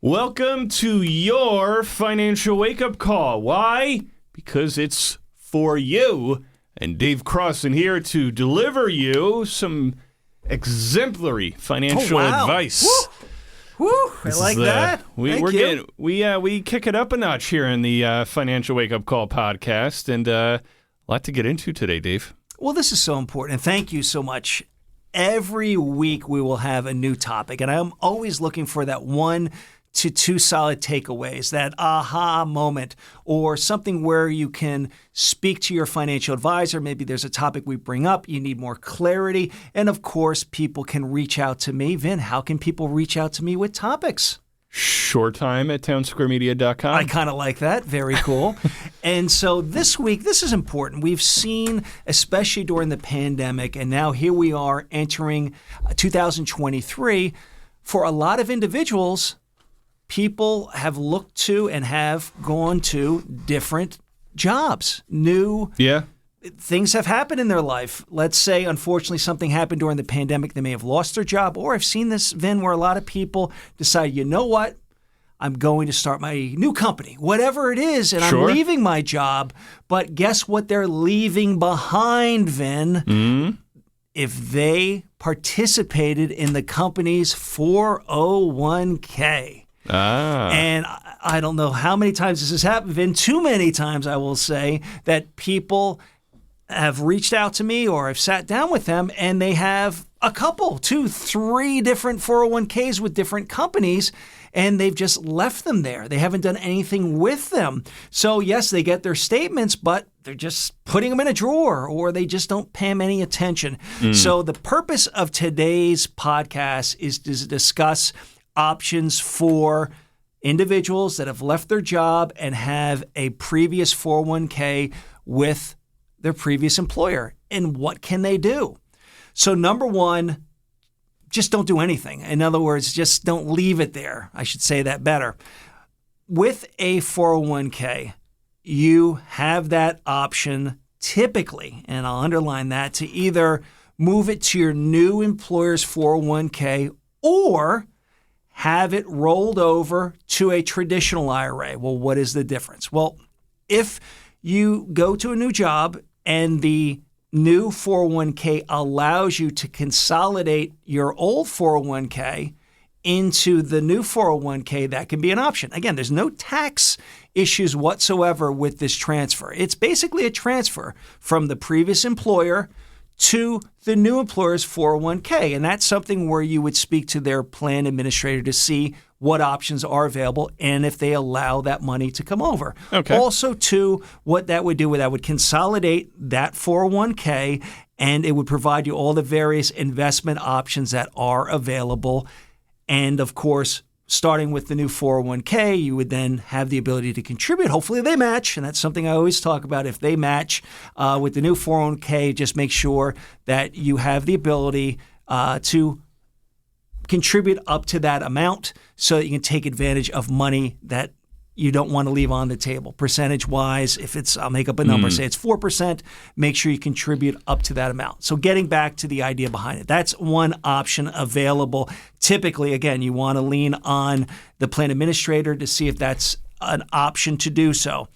Welcome to your financial wake-up call. Why? Because it's for you. And Dave Crossan here to deliver you some exemplary financial advice. Woo! I like that. We kick it up a notch here in the Financial Wake-Up Call podcast, and a lot to get into today, Dave. Well, this is so important, and thank you so much. Every week we will have a new topic, and I'm always looking for that 1 to 2 solid takeaways, that aha moment, or something where you can speak to your financial advisor. Maybe there's a topic we bring up, you need more clarity, and of course, people can reach out to me. Vin, how can people reach out to me with topics? Shorttime@townsquaremedia.com. I kind of like that. Very cool. And so this week, this is important. We've seen, especially during the pandemic, and now here we are entering 2023, for a lot of individuals, people have looked to and have gone to different jobs. New things have happened in their life. Let's say, unfortunately, something happened during the pandemic. They may have lost their job. Or I've seen this, Vin, where a lot of people decide, you know what? I'm going to start my new company, whatever it is, and I'm leaving my job. But guess what they're leaving behind, Vin? Mm-hmm. If they participated in the company's 401k. And I don't know how many times this has happened, Vin. Too many times, I will say, that people have reached out to me or I've sat down with them and they have a couple, 2, 3 different 401ks with different companies, and they've just left them there. They haven't done anything with them. So yes, they get their statements, but they're just putting them in a drawer, or they just don't pay them any attention. So the purpose of today's podcast is to discuss options for individuals that have left their job and have a previous 401k with their previous employer. And what can they do? So number one, just don't do anything. In other words, just don't leave it there. I should say that better. With a 401k, you have that option typically, and I'll underline that, to either move it to your new employer's 401k or have it rolled over to a traditional IRA. Well, what is the difference? Well, if you go to a new job and the new 401k allows you to consolidate your old 401k into the new 401k, that can be an option. Again, there's no tax issues whatsoever with this transfer. It's basically a transfer from the previous employer to the new employer's 401k. And that's something where you would speak to their plan administrator to see what options are available and if they allow that money to come over. Okay. Also, too, what that would do, that would consolidate that 401k, and it would provide you all the various investment options that are available. And of course, starting with the new 401k, you would then have the ability to contribute. Hopefully they match, and that's something I always talk about. If they match with the new 401k, just make sure that you have the ability to contribute up to that amount so that you can take advantage of money that you don't want to leave on the table. Percentage-wise, if it's, I'll make up a number, say it's 4%, make sure you contribute up to that amount. So getting back to the idea behind it, that's one option available. Typically, again, you want to lean on the plan administrator to see if that's an option to do so.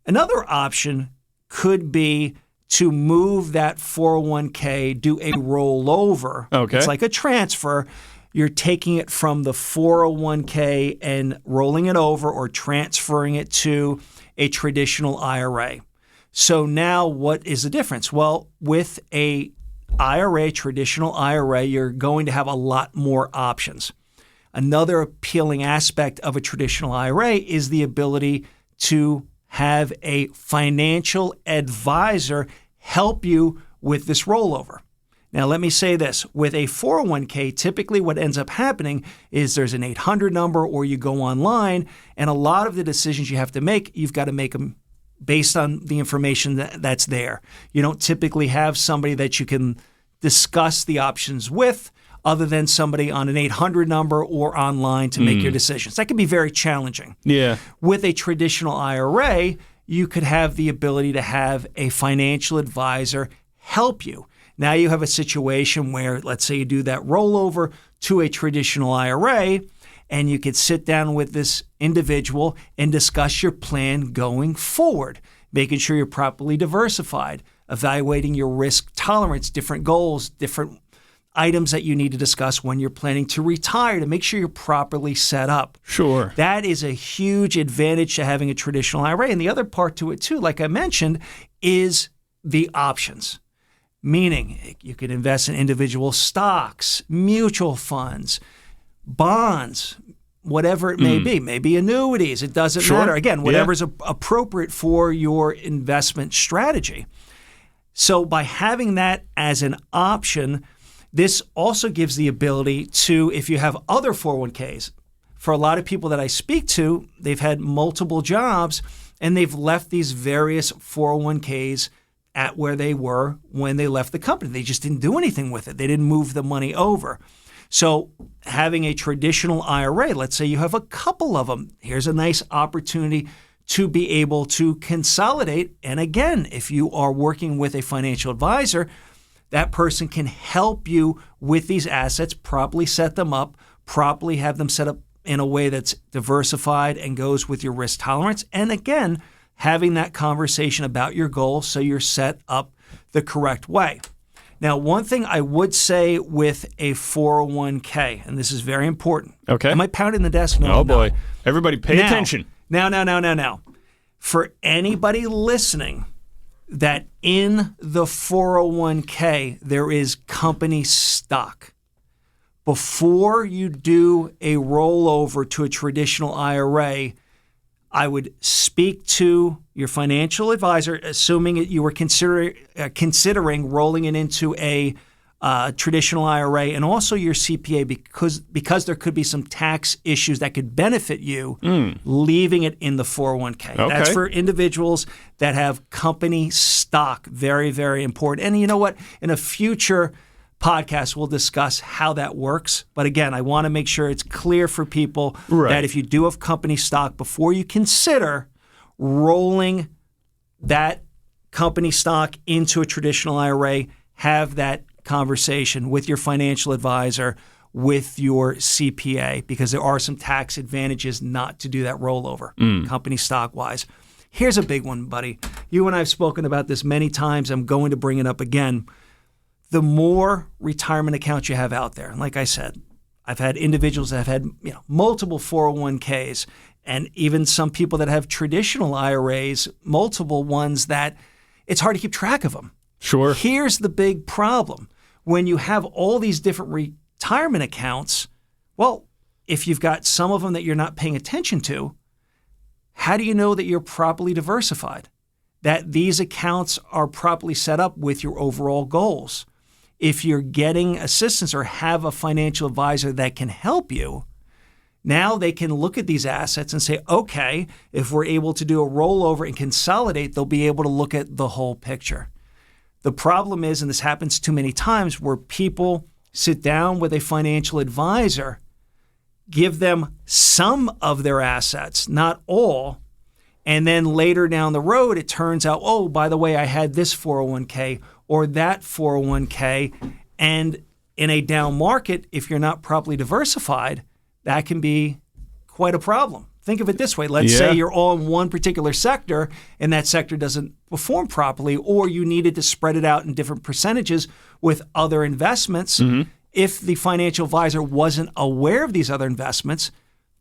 Another option could be to move that 401k, do a rollover. Okay. It's like a transfer. You're taking it from the 401k and rolling it over or transferring it to a traditional IRA. So now what is the difference? Well, with a IRA, traditional IRA, you're going to have a lot more options. Another appealing aspect of a traditional IRA is the ability to have a financial advisor help you with this rollover. Now, let me say this. With a 401k, typically what ends up happening is there's an 800 number, or you go online, and a lot of the decisions you have to make, you've got to make them based on the information that's there. You don't typically have somebody that you can discuss the options with other than somebody on an 800 number or online to make your decisions. That can be very challenging. Yeah. With a traditional IRA, you could have the ability to have a financial advisor help you. Now you have a situation where, let's say you do that rollover to a traditional IRA, and you could sit down with this individual and discuss your plan going forward, making sure you're properly diversified, evaluating your risk tolerance, different goals, different items that you need to discuss when you're planning to retire to make sure you're properly set up. Sure. That is a huge advantage to having a traditional IRA. And the other part to it too, like I mentioned, is the options. Meaning you could invest in individual stocks, mutual funds, bonds, whatever it may be, maybe annuities. It doesn't matter. Again, whatever's appropriate for your investment strategy. So by having that as an option, this also gives the ability to, if you have other 401ks, for a lot of people that I speak to, they've had multiple jobs and they've left these various 401ks at where they were when they left the company. They just didn't do anything with it. They didn't move the money over. So having a traditional IRA, let's say you have a couple of them, here's a nice opportunity to be able to consolidate. And again, if you are working with a financial advisor, that person can help you with these assets, properly set them up, properly have them set up in a way that's diversified and goes with your risk tolerance. And again, having that conversation about your goals so you're set up the correct way. Now, one thing I would say with a 401k, and this is very important. Okay. Am I pounding the desk? No. Oh, boy. Everybody pay attention. Now. For anybody listening, that in the 401k, there is company stock. Before you do a rollover to a traditional IRA, I would speak to your financial advisor, assuming you were considering rolling it into a traditional IRA, and also your CPA, because there could be some tax issues that could benefit you leaving it in the 401k. Okay. That's for individuals that have company stock. Very, very important. And you know what? In a future podcast, we'll discuss how that works. But again, I want to make sure it's clear for people that if you do have company stock, before you consider rolling that company stock into a traditional IRA, have that conversation with your financial advisor, with your CPA, because there are some tax advantages not to do that rollover, company stock-wise. Here's a big one, buddy. You and I have spoken about this many times. I'm going to bring it up again. The more retirement accounts you have out there, and like I said, I've had individuals that have had multiple 401ks, and even some people that have traditional IRAs, multiple ones that it's hard to keep track of them. Sure. Here's the big problem. When you have all these different retirement accounts, well, if you've got some of them that you're not paying attention to, how do you know that you're properly diversified? That these accounts are properly set up with your overall goals? If you're getting assistance or have a financial advisor that can help you, now they can look at these assets and say, okay, if we're able to do a rollover and consolidate, they'll be able to look at the whole picture. The problem is, and this happens too many times, where people sit down with a financial advisor, give them some of their assets, not all, and then later down the road, it turns out, oh, by the way, I had this 401k or that 401k, and in a down market, if you're not properly diversified, that can be quite a problem. Think of it this way. Let's say you're all in one particular sector and that sector doesn't perform properly, or you needed to spread it out in different percentages with other investments. If the financial advisor wasn't aware of these other investments,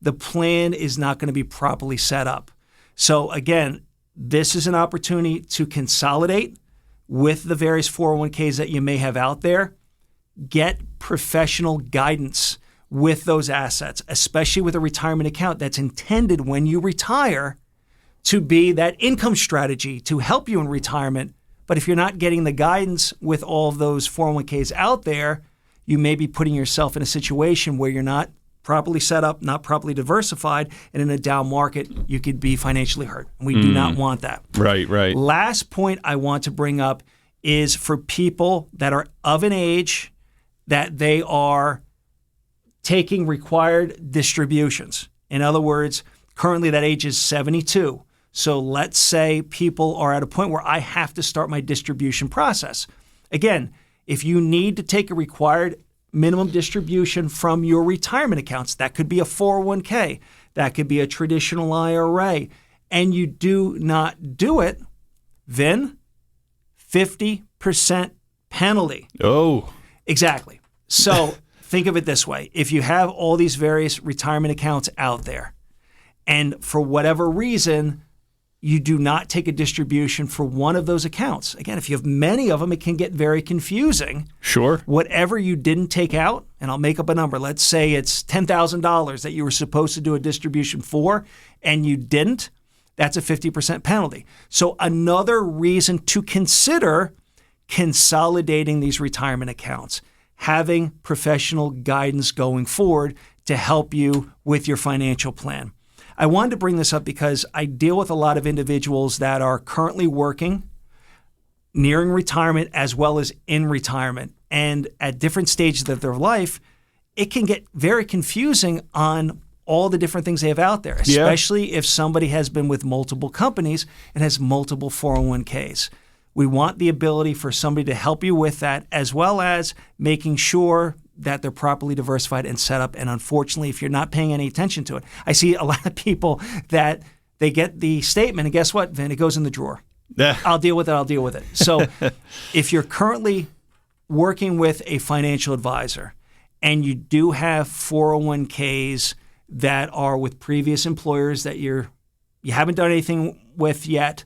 the plan is not going to be properly set up. So again, this is an opportunity to consolidate with the various 401ks that you may have out there. Get professional guidance with those assets, especially with a retirement account that's intended when you retire to be that income strategy to help you in retirement. But if you're not getting the guidance with all of those 401ks out there, you may be putting yourself in a situation where you're not properly set up, not properly diversified, and in a down market, you could be financially hurt. We do not want that. Right. Last point I want to bring up is for people that are of an age that they are taking required distributions. In other words, currently that age is 72. So let's say people are at a point where I have to start my distribution process. Again, if you need to take a required minimum distribution from your retirement accounts. That could be a 401k. That could be a traditional IRA. And you do not do it, then 50% penalty. Oh. Exactly. So think of it this way. If you have all these various retirement accounts out there, and for whatever reason, you do not take a distribution for one of those accounts. Again, if you have many of them, it can get very confusing. Sure. Whatever you didn't take out, and I'll make up a number. Let's say it's $10,000 that you were supposed to do a distribution for, and you didn't. That's a 50% penalty. So another reason to consider consolidating these retirement accounts, having professional guidance going forward to help you with your financial plan. I wanted to bring this up because I deal with a lot of individuals that are currently working, nearing retirement, as well as in retirement. And at different stages of their life, it can get very confusing on all the different things they have out there, especially if somebody has been with multiple companies and has multiple 401ks. We want the ability for somebody to help you with that, as well as making sure that they're properly diversified and set up. And unfortunately, if you're not paying any attention to it, I see a lot of people that they get the statement, and guess what, Vin? It goes in the drawer. I'll deal with it. So if you're currently working with a financial advisor and you do have 401ks that are with previous employers that you haven't done anything with yet,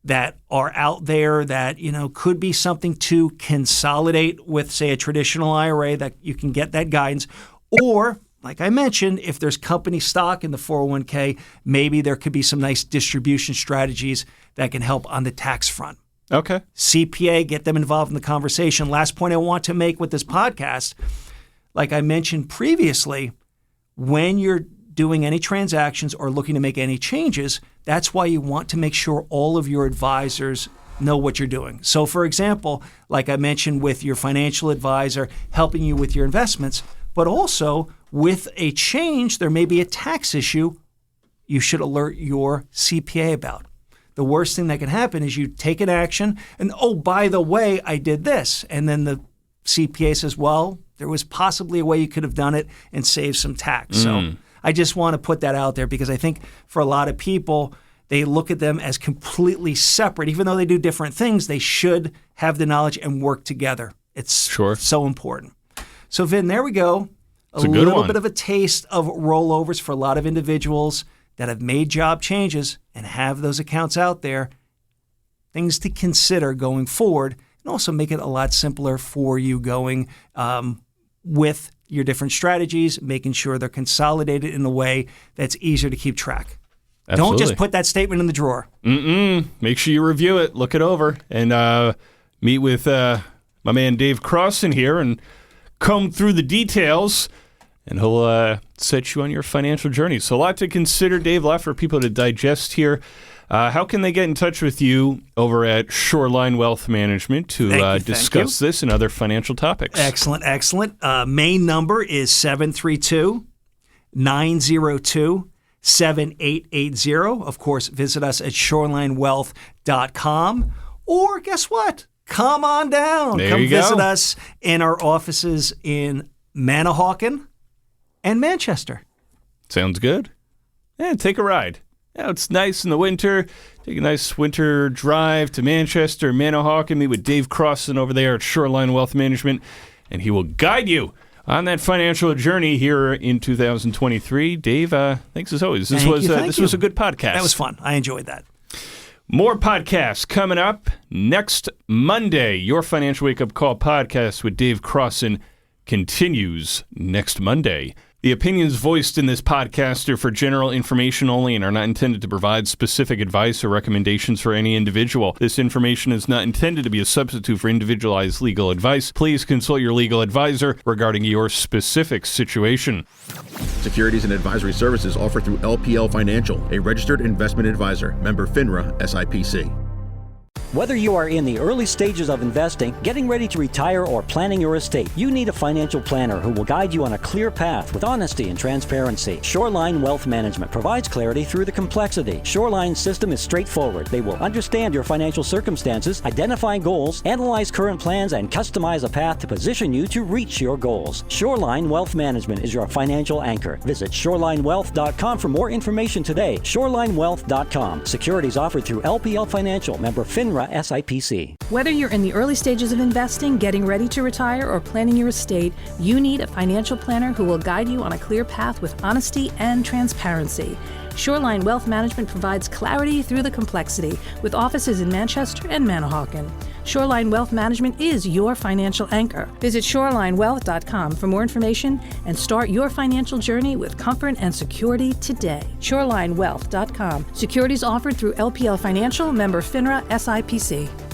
that are out there that, could be something to consolidate with, say, a traditional IRA, that you can get that guidance. Or, like I mentioned, if there's company stock in the 401k, maybe there could be some nice distribution strategies that can help on the tax front. Okay. CPA, get them involved in the conversation. Last point I want to make with this podcast, like I mentioned previously, when you're doing any transactions or looking to make any changes, that's why you want to make sure all of your advisors know what you're doing. So, for example, like I mentioned with your financial advisor helping you with your investments, but also with a change, there may be a tax issue you should alert your CPA about. The worst thing that can happen is you take an action and, oh, by the way, I did this. And then the CPA says, well, there was possibly a way you could have done it and saved some tax. So I just want to put that out there because I think for a lot of people, they look at them as completely separate. Even though they do different things, they should have the knowledge and work together. It's so important. So, Vin, there we go. A little bit of a taste of rollovers for a lot of individuals that have made job changes and have those accounts out there. Things to consider going forward, and also make it a lot simpler for you going with your different strategies, making sure they're consolidated in a way that's easier to keep track. Absolutely. Don't just put that statement in the drawer. Make sure you review it, look it over, and meet with my man Dave Crossan here and comb through the details, and he'll set you on your financial journey. So a lot to consider, Dave. A lot for people to digest here. How can they get in touch with you over at Shoreline Wealth Management to discuss this and other financial topics? Excellent. Main number is 732-902-7880. Of course, visit us at shorelinewealth.com. Or guess what? Come on down. Come visit us in our offices in Manahawkin and Manchester. Sounds good. Yeah, take a ride. Yeah, it's nice in the winter. Take a nice winter drive to Manchester, Manahawkin, meet with Dave Crossan over there at Shoreline Wealth Management, and he will guide you on that financial journey here in 2023. Dave, thanks as always. This was a good podcast. That was fun. I enjoyed that. More podcasts coming up next Monday. Your Financial Wake Up Call podcast with Dave Crossan continues next Monday. The opinions voiced in this podcast are for general information only and are not intended to provide specific advice or recommendations for any individual. This information is not intended to be a substitute for individualized legal advice. Please consult your legal advisor regarding your specific situation. Securities and advisory services offered through LPL Financial, a registered investment advisor, member FINRA, SIPC. Whether you are in the early stages of investing, getting ready to retire, or planning your estate, you need a financial planner who will guide you on a clear path with honesty and transparency. Shoreline Wealth Management provides clarity through the complexity. Shoreline's system is straightforward. They will understand your financial circumstances, identify goals, analyze current plans, and customize a path to position you to reach your goals. Shoreline Wealth Management is your financial anchor. Visit shorelinewealth.com for more information today. Shorelinewealth.com. Securities offered through LPL Financial, member FINRA SIPC. Whether you're in the early stages of investing, getting ready to retire, or planning your estate, you need a financial planner who will guide you on a clear path with honesty and transparency. Shoreline Wealth Management provides clarity through the complexity with offices in Manchester and Manahawkin. Shoreline Wealth Management is your financial anchor. Visit shorelinewealth.com for more information and start your financial journey with comfort and security today. Shorelinewealth.com. Securities offered through LPL Financial, member FINRA SIPC.